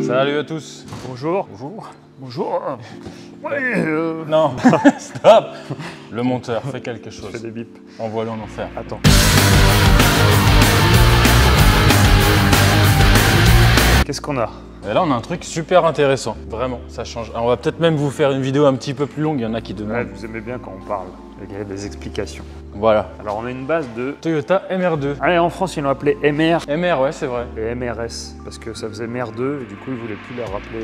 Salut à tous. Bonjour. Bonjour. Bonjour. Ouais, Non, stop. Le monteur, fait quelque chose. je fais des bips. Envoie-le en enfer. Attends. Qu'est-ce qu'on a? Et là, on a un truc super intéressant. Vraiment, ça change. Alors, on va peut-être même vous faire une vidéo un petit peu plus longue. Il y en a qui Ouais, demandent. vous aimez bien quand on parle, il y a des explications. Voilà. Alors on a une base de... Toyota MR2. Allez, en France, ils l'ont appelé MR MR, ouais, c'est vrai. et MRS, parce que ça faisait MR2, et du coup, ils voulaient plus leur rappeler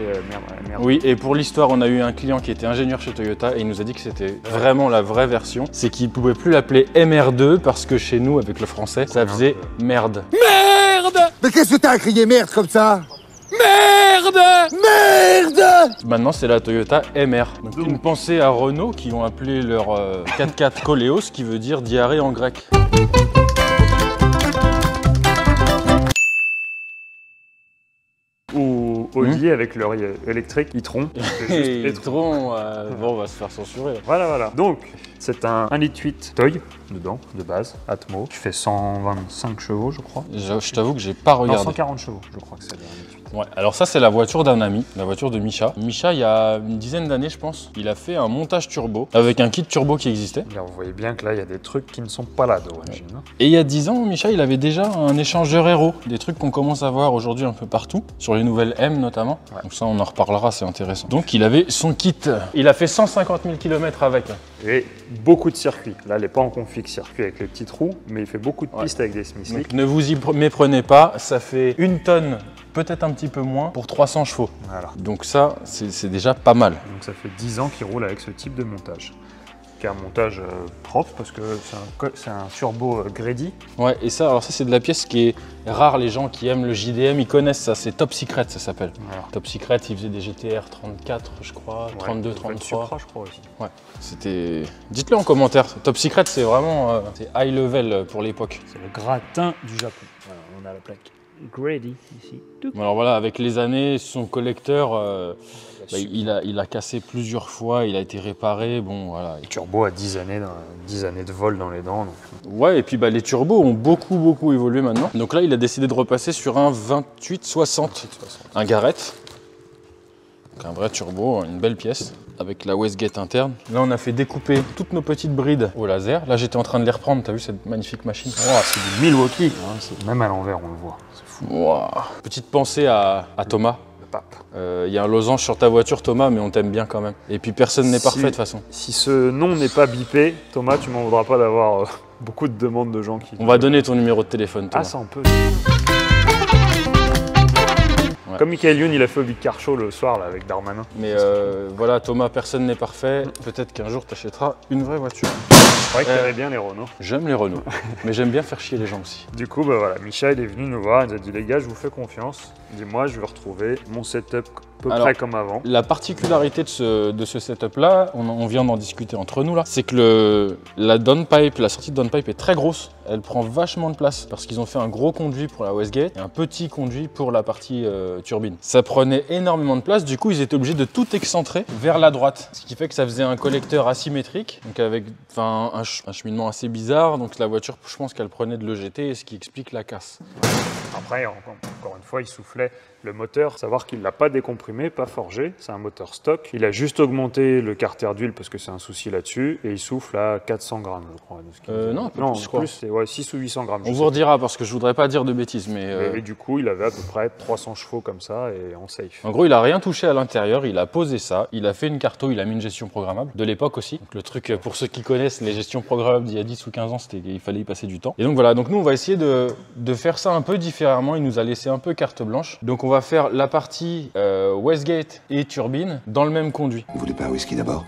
MR. Oui, et pour l'histoire, on a eu un client qui était ingénieur chez Toyota et il nous a dit que c'était vraiment la vraie version. C'est qu'il ne pouvait plus l'appeler MR2 parce que chez nous, avec le français, ça faisait merde. Merde! Mais qu'est-ce que t'as à crier merde comme ça? Merde! Merde! Maintenant, c'est la Toyota MR. Donc, une pensée à Renault qui ont appelé leur 4x4 Koleos, qui veut dire diarrhée en grec. Ou Audi avec leur électrique, e-tron. Et e-tron, bon, on va se faire censurer. Voilà, voilà. Donc, c'est un 1,8 litre Toy, dedans, de base, Atmo, qui fait 125 chevaux, je crois. Je t'avoue que j'ai pas Non, regardé. 140 chevaux, je crois que c'est le 1,8. Ouais, alors ça, c'est la voiture d'un ami, la voiture de Micha. Micha, il y a une dizaine d'années, je pense, il a fait un montage turbo avec un kit turbo qui existait. Là, vous voyez bien que là, il y a des trucs qui ne sont pas là d'origine. Ouais. Et il y a 10 ans, Micha, il avait déjà un échangeur Aero, des trucs qu'on commence à voir aujourd'hui un peu partout, sur les nouvelles M notamment. Ouais. Donc ça, on en reparlera, c'est intéressant. Donc il avait son kit. Il a fait 150 000 km avec. Et beaucoup de circuits. Là, il n'est pas en config circuit avec les petits trous, mais il fait beaucoup de pistes avec des Smith. Donc ne vous y méprenez pas, ça fait 1 tonne, peut-être un petit peu moins, pour 300 chevaux. Voilà. Donc ça, c'est déjà pas mal. Donc ça fait 10 ans qu'il roule avec ce type de montage. Qui est un montage propre parce que c'est un turbo Grady. Ouais, et ça, alors ça c'est de la pièce qui est rare. Les gens qui aiment le JDM, ils connaissent ça. C'est Top Secret, ça s'appelle. Voilà. Top Secret, il faisait des GTR 34, je crois, ouais, 32, 33. Supra, je crois aussi. Ouais, c'était. Dites-le en commentaire. Top Secret, c'est vraiment c'est high level pour l'époque. C'est le gratin du Japon. Voilà, on a la plaque Grady ici. Alors voilà, avec les années, son collecteur, il a cassé plusieurs fois, il a été réparé, bon voilà. Le turbo a 10 années de vol dans les dents. Donc. Ouais, et puis les turbos ont beaucoup évolué maintenant. Donc là, il a décidé de repasser sur un 2860, un Garrett. Donc un vrai turbo, une belle pièce, avec la Westgate interne. Là, on a fait découper toutes nos petites brides au laser. Là, j'étais en train de les reprendre, t'as vu cette magnifique machine? Oh, c'est du Milwaukee, même à l'envers, on le voit. Wow. Petite pensée à Thomas. Le pape. Y a un losange sur ta voiture, Thomas, mais on t'aime bien quand même. Et puis personne n'est parfait de toute façon. Si ce nom n'est pas bipé, Thomas, tu m'en voudras pas d'avoir beaucoup de demandes de gens qui... On va donner ton numéro de téléphone, Thomas. Ah, ça on peut. Ouais. Comme Michael Youn, il a fait au Big Car Show le soir là, avec Darmanin. Mais voilà, Thomas, personne n'est parfait. Peut-être qu'un jour, tu achèteras une vraie voiture. C'est vrai que t'aimais bien les Renault. J'aime les Renault, mais j'aime bien faire chier les gens aussi. Du coup, bah voilà, Micha, il est venu nous voir, il nous a dit les gars, je vous fais confiance. Dis-moi, je vais retrouver mon setup à peu près comme avant. La particularité de ce setup-là, on vient d'en discuter entre nous là, c'est que la downpipe, la sortie de downpipe est très grosse. Elle prend vachement de place parce qu'ils ont fait un gros conduit pour la Westgate et un petit conduit pour la partie turbine. Ça prenait énormément de place, du coup ils étaient obligés de tout excentrer vers la droite. Ce qui fait que ça faisait un collecteur asymétrique, donc avec un cheminement assez bizarre. Donc la voiture, je pense qu'elle prenait de l'EGT, ce qui explique la casse. Après, encore une fois, il soufflait le moteur, savoir qu'il ne l'a pas décomprimé, pas forgé, c'est un moteur stock. Il a juste augmenté le carter d'huile parce que c'est un souci là-dessus et il souffle à 400 grammes, je crois. Non, un peu plus, je crois. C'est ouais, 6 ou 800 grammes. On vous redira parce que je voudrais pas dire de bêtises, mais... Et du coup, il avait à peu près 300 chevaux comme ça et en safe. En gros, il a rien touché à l'intérieur, il a posé ça, il a fait une carto, il a mis une gestion programmable, de l'époque aussi. Donc le truc, pour ceux qui connaissent les gestions programmables d'il y a 10 ou 15 ans, il fallait y passer du temps. Et donc voilà, donc nous on va essayer de faire ça un peu différemment, il nous a laissé un peu carte blanche. Donc on va faire la partie Westgate et turbine dans le même conduit. Vous voulez pas un whisky d'abord?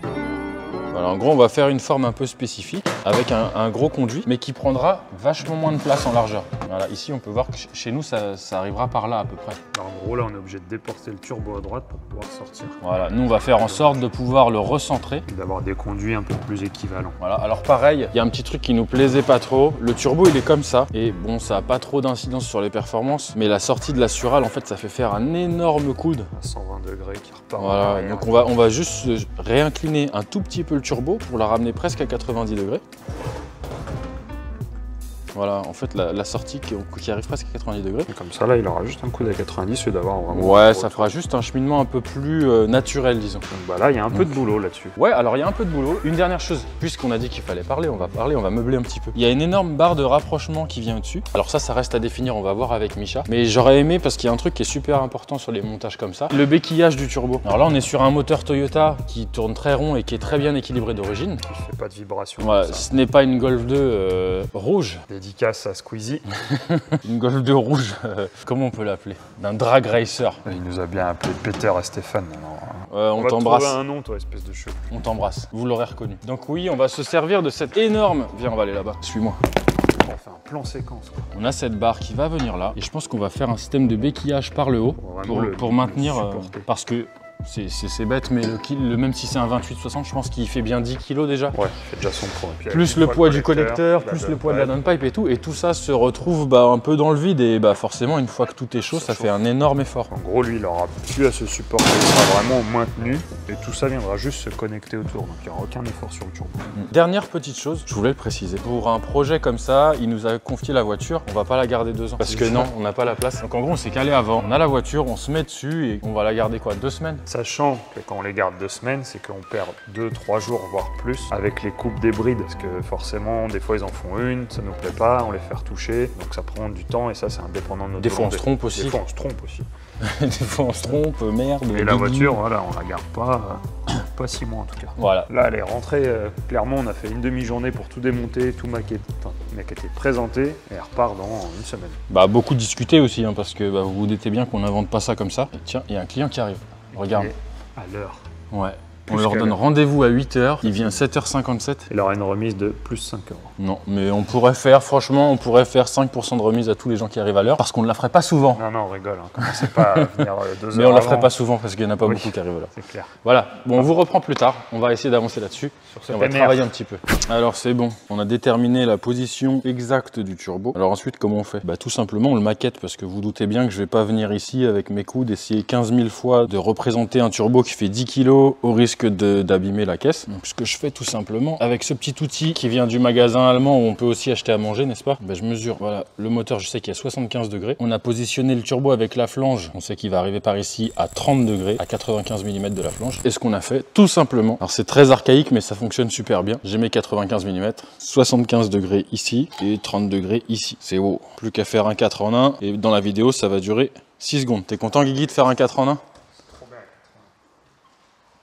Voilà, en gros, on va faire une forme un peu spécifique avec un gros conduit, mais qui prendra vachement moins de place en largeur. Voilà, ici, on peut voir que chez nous, ça arrivera par là à peu près. En gros, là, on est obligé de déporter le turbo à droite pour pouvoir sortir. Voilà, nous, on va faire en sorte de pouvoir le recentrer. D'avoir des conduits un peu plus équivalents. Voilà, alors pareil, il y a un petit truc qui nous plaisait pas trop. Le turbo, il est comme ça. Et bon, ça n'a pas trop d'incidence sur les performances, mais la sortie de la Surale, en fait, ça fait faire un énorme coude. À 120 degrés qui repart. Voilà, donc on va juste réincliner un tout petit peu le turbo pour la ramener presque à 90 degrés. Voilà, en fait la sortie qui arrive presque à 90 degrés. Et comme ça là il aura juste un coup à 90 au lieu d'avoir vraiment... Ouais, ça fera juste un cheminement un peu plus naturel, disons. Donc bah là il y a un peu de boulot là-dessus. Ouais, alors il y a un peu de boulot. Une dernière chose, puisqu'on a dit qu'il fallait parler, on va meubler un petit peu. Il y a une énorme barre de rapprochement qui vient au-dessus. Alors ça reste à définir, on va voir avec Misha. Mais j'aurais aimé, parce qu'il y a un truc qui est super important sur les montages comme ça, le béquillage du turbo. Alors là on est sur un moteur Toyota qui tourne très rond et qui est très bien équilibré d'origine. Il fait pas de vibration. Ouais, ce n'est pas une Golf 2 rouge. Dédicace à Squeezie. Une Golf 2 rouge, comment on peut l'appeler? D'un drag racer. Il nous a bien appelé Peter et Stéphane. On t'embrasse. On va trouver un nom, toi, espèce de cheveu. On t'embrasse, vous l'aurez reconnu. Donc oui, on va se servir de cette énorme... Viens, on va aller là-bas, suis-moi. On va faire un plan séquence, quoi. On a cette barre qui va venir là, et je pense qu'on va faire un système de béquillage par le haut pour maintenir... parce que c'est bête, mais même si c'est un 28-60, je pense qu'il fait bien 10 kg déjà. Ouais, il fait déjà son poids. Plus le poids du collecteur, plus le poids de la downpipe et tout ça se retrouve un peu dans le vide, et forcément, une fois que tout est chaud, ça fait un énorme effort. En gros, lui, il aura plus à se supporter, il sera vraiment maintenu, et tout ça viendra juste se connecter autour, donc il n'y aura aucun effort sur le turbo. Dernière petite chose, je voulais le préciser. Pour un projet comme ça, il nous a confié la voiture, on va pas la garder 2 ans. Parce que non, on n'a pas la place. Donc en gros, on s'est calé avant. On a la voiture, on se met dessus, et on va la garder quoi, 2 semaines? Sachant que quand on les garde 2 semaines, c'est qu'on perd 2-3 jours, voire plus, avec les coupes des brides. Parce que forcément, des fois, ils en font une, ça nous plaît pas, on les fait retoucher, donc ça prend du temps, et ça, c'est indépendant de notre Des fois, on volonté. se trompe aussi. Des fois, on se trompe aussi. Des fois, on se trompe, merde. Et la voiture, voilà, on la garde pas 6 mois en tout cas. Voilà. Là, elle est rentrée, clairement, on a fait une demi-journée pour tout démonter, tout maqueter, présenter, et elle repart dans 1 semaine. Beaucoup discuter aussi, parce que vous vous doutez bien qu'on n'invente pas ça comme ça. Et tiens, il y a un client qui arrive. Regarde. À l'heure. Ouais. On leur donne rendez-vous à 8 h, il vient 7h57. Il aura une remise de plus 5 €. Non, mais on pourrait faire, franchement, on pourrait faire 5% de remise à tous les gens qui arrivent à l'heure, parce qu'on ne la ferait pas souvent. Non, on rigole, hein. Commencez pas à venir 2 heures Mais on la avant. ferait pas souvent, parce qu'il n'y en a pas beaucoup qui arrivent à l'heure. C'est clair. Voilà, bon, on vous reprend plus tard, on va essayer d'avancer là-dessus, et on va travailler un petit peu. Alors c'est bon, on a déterminé la position exacte du turbo. Alors ensuite, comment on fait? Tout simplement, on le maquette, parce que vous doutez bien que je vais pas venir ici avec mes coudes, essayer 15 000 fois de représenter un turbo qui fait 10 kg au risque d'abîmer la caisse. Donc ce que je fais tout simplement, avec ce petit outil qui vient du magasin allemand où on peut aussi acheter à manger, n'est-ce pas? Je mesure, voilà, le moteur, je sais qu'il y a 75 degrés. On a positionné le turbo avec la flange, on sait qu'il va arriver par ici à 30 degrés, à 95 mm de la flange. Et ce qu'on a fait, tout simplement, alors c'est très archaïque mais ça fonctionne super bien. J'ai mes 95 mm, 75 degrés ici et 30 degrés ici. C'est haut. Plus qu'à faire un 4 en 1 et dans la vidéo ça va durer 6 secondes. T'es content Guigui de faire un 4 en 1?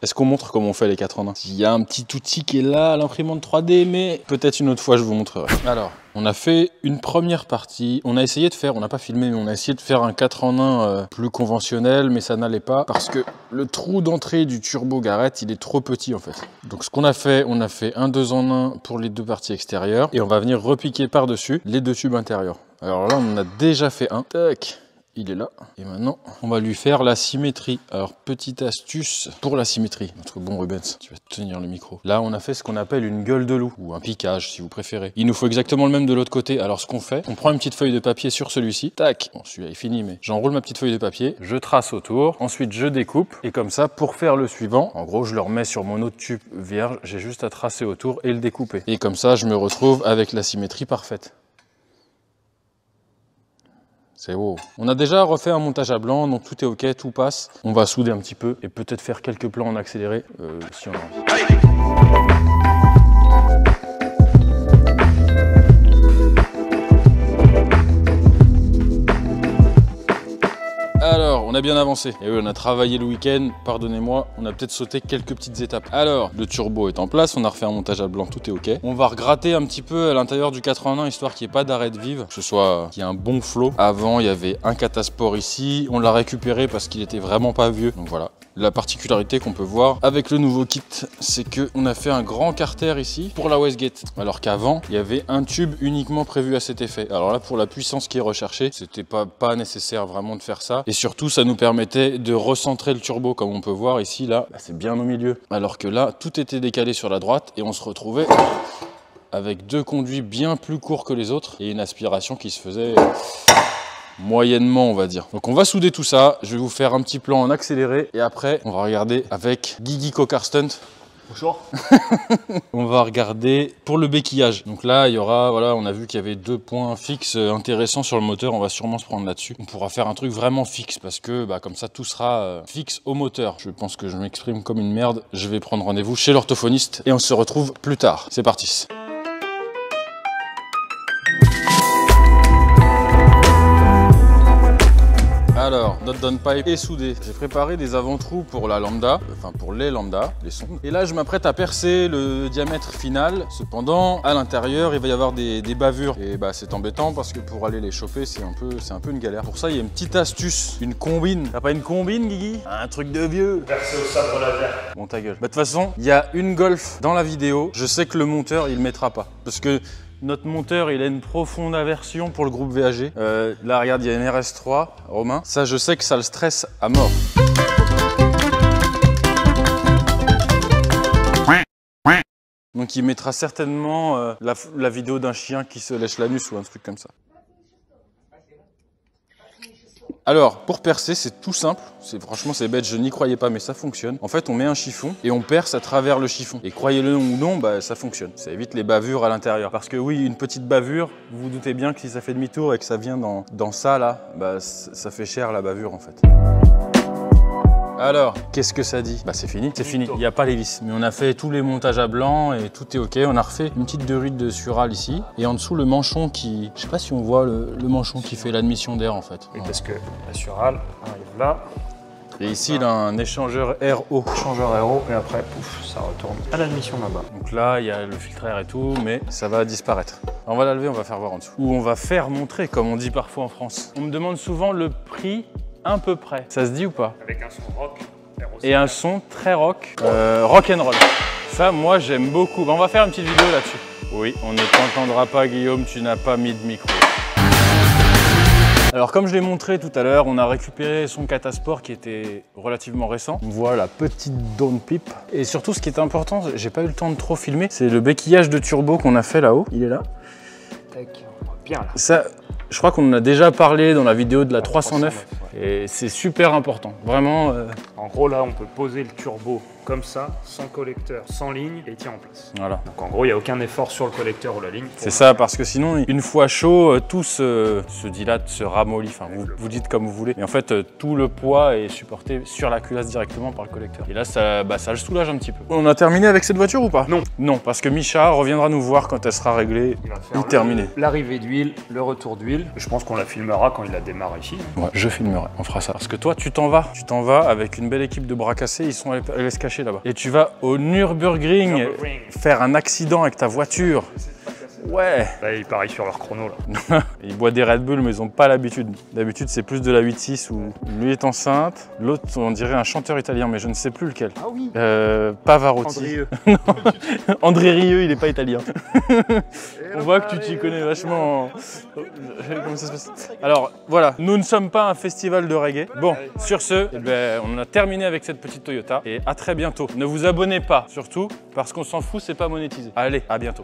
Est-ce qu'on montre comment on fait les 4 en 1? Il y a un petit outil qui est là, l'imprimante 3D, mais peut-être une autre fois je vous montrerai. Alors, on a fait une première partie. On a essayé de faire, on n'a pas filmé, mais on a essayé de faire un 4 en 1 plus conventionnel, mais ça n'allait pas parce que le trou d'entrée du turbo Garrett, il est trop petit en fait. Donc ce qu'on a fait, on a fait un 2 en 1 pour les 2 parties extérieures et on va venir repiquer par-dessus les 2 tubes intérieurs. Alors là, on en a déjà fait un. Tac. Il est là. Et maintenant, on va lui faire la symétrie. Alors, petite astuce pour la symétrie. Notre bon Rubens, tu vas tenir le micro. Là, on a fait ce qu'on appelle une gueule de loup, ou un piquage, si vous préférez. Il nous faut exactement le même de l'autre côté. Alors, ce qu'on fait, on prend une petite feuille de papier sur celui-ci. Tac. Bon, celui-là est fini, mais j'enroule ma petite feuille de papier. Je trace autour. Ensuite, je découpe. Et comme ça, pour faire le suivant, en gros, je le remets sur mon autre tube vierge. J'ai juste à tracer autour et le découper. Et comme ça, je me retrouve avec la symétrie parfaite. C'est beau. On a déjà refait un montage à blanc, donc tout est ok, tout passe. On va souder un petit peu et peut-être faire quelques plans en accéléré si on a envie. Alors, on a bien avancé. Et oui, on a travaillé le week-end, pardonnez-moi, on a peut-être sauté quelques petites étapes. Alors, le turbo est en place, on a refait un montage à blanc, tout est ok. On va regratter un petit peu à l'intérieur du 4 en 1, histoire qu'il n'y ait pas d'arrêt de vive, que ce soit qu'il y ait un bon flow. Avant, il y avait un catasport ici, on l'a récupéré parce qu'il était vraiment pas vieux. Donc voilà. La particularité qu'on peut voir avec le nouveau kit, c'est qu'on a fait un grand carter ici pour la Westgate. Alors qu'avant, il y avait un tube uniquement prévu à cet effet. Alors là, pour la puissance qui est recherchée, c'était pas nécessaire vraiment de faire ça. Et surtout, ça nous permettait de recentrer le turbo, comme on peut voir ici, là, c'est bien au milieu. Alors que là, tout était décalé sur la droite et on se retrouvait avec 2 conduits bien plus courts que les autres et une aspiration qui se faisait moyennement, on va dire. Donc on va souder tout ça, je vais vous faire un petit plan en accéléré et après on va regarder avec Guigui Cocar Stunt Bonjour. On va regarder pour le béquillage. Donc là, il y aura, voilà, on a vu qu'il y avait 2 points fixes intéressants sur le moteur. On va sûrement se prendre là-dessus. On pourra faire un truc vraiment fixe parce que bah, comme ça, tout sera fixe au moteur. Je pense que je m'exprime comme une merde. Je vais prendre rendez-vous chez l'orthophoniste et on se retrouve plus tard. C'est parti. Alors, notre downpipe est soudé. J'ai préparé des avant-trous pour la lambda, enfin pour les lambda, les sondes. Et là, je m'apprête à percer le diamètre final. Cependant, à l'intérieur, il va y avoir des bavures. Et bah, c'est embêtant parce que pour aller les choper, c'est un peu une galère. Pour ça, il y a une petite astuce, une combine. T'as pas une combine, Guigui? Un truc de vieux. Versé au sabre laser. Bon, ta gueule. Bah, de toute façon, il y a une Golf dans la vidéo. Je sais que le monteur, il mettra pas. Parce que notre monteur, il a une profonde aversion pour le groupe VAG. Là, regarde, il y a une RS3, Romain. Ça, je sais que ça le stresse à mort. Donc, il mettra certainement la vidéo d'un chien qui se lèche l'anus ou un truc comme ça. Alors, pour percer, c'est tout simple. Franchement, c'est bête, je n'y croyais pas, mais ça fonctionne. En fait, on met un chiffon et on perce à travers le chiffon. Et croyez-le ou non, bah, ça fonctionne. Ça évite les bavures à l'intérieur. Parce que oui, une petite bavure, vous vous doutez bien que si ça fait demi-tour et que ça vient dans ça, là, bah, ça fait cher la bavure, en fait. Alors, qu'est-ce que ça dit? Bah c'est fini, c'est fini, il n'y a pas les vis. Mais on a fait tous les montages à blanc et tout est ok. On a refait une petite derrite de Sural ici. Et en dessous, le manchon qui... Je sais pas si on voit le manchon qui fait l'admission d'air en fait. Oui, voilà. Parce que la Sural arrive là. Et ici, il a un échangeur RO. Échangeur RO et après, pouf, ça retourne à l'admission là-bas. Donc là, il y a le filtre air et tout, mais ça va disparaître. On va la lever, on va faire voir en dessous. Ou on va faire montrer, comme on dit parfois en France. On me demande souvent le prix à peu près. Ça se dit ou pas? Avec un son rock. Et un son très rock, rock and roll. Ça, moi, j'aime beaucoup. On va faire une petite vidéo là-dessus. Oui, on ne t'entendra pas, Guillaume, tu n'as pas mis de micro. Alors, comme je l'ai montré tout à l'heure, on a récupéré son Catasport qui était relativement récent. On voit la petite downpipe. Et surtout, ce qui est important, j'ai pas eu le temps de trop filmer, c'est le béquillage de turbo qu'on a fait là-haut. Il est là. Tac, bien là. Ça, je crois qu'on en a déjà parlé dans la vidéo de la 309. Ouais. Et c'est super important, vraiment. En gros, là, on peut poser le turbo comme ça, sans collecteur, sans ligne, et il tient en place. Voilà. Donc en gros, il n'y a aucun effort sur le collecteur ou la ligne. C'est ça, parce que sinon, une fois chaud, tout se dilate, se ramollit, enfin, vous dites comme vous voulez. Et en fait, tout le poids est supporté sur la culasse directement par le collecteur. Et là, ça le soulage un petit peu. On a terminé avec cette voiture ou pas? Non. Non, parce que Micha reviendra nous voir quand elle sera réglée et terminée. L'arrivée d'huile, le retour d'huile. Je pense qu'on la filmera quand il la démarre ici. Ouais, je filmerai, on fera ça. Parce que toi, tu t'en vas. Tu t'en vas avec une belle équipe de bras cassés, ils sont allés se cacher là-bas. Et tu vas au Nürburgring faire un accident avec ta voiture. Ouais. Là, ils parient sur leur chrono là. Ils boivent des Red Bull, mais ils n'ont pas l'habitude. D'habitude, c'est plus de la 8.6 où lui est enceinte. L'autre, on dirait un chanteur italien, mais je ne sais plus lequel. Ah oui. Pavarotti. André Rieu. Non, André Rieu, il n'est pas italien. On voit que tu t'y connais vachement. Comment ça se passe? Alors, voilà, nous ne sommes pas un festival de reggae. Bon, sur ce, eh ben, on a terminé avec cette petite Toyota. Et à très bientôt. Ne vous abonnez pas, surtout, parce qu'on s'en fout, c'est pas monétisé. Allez, à bientôt.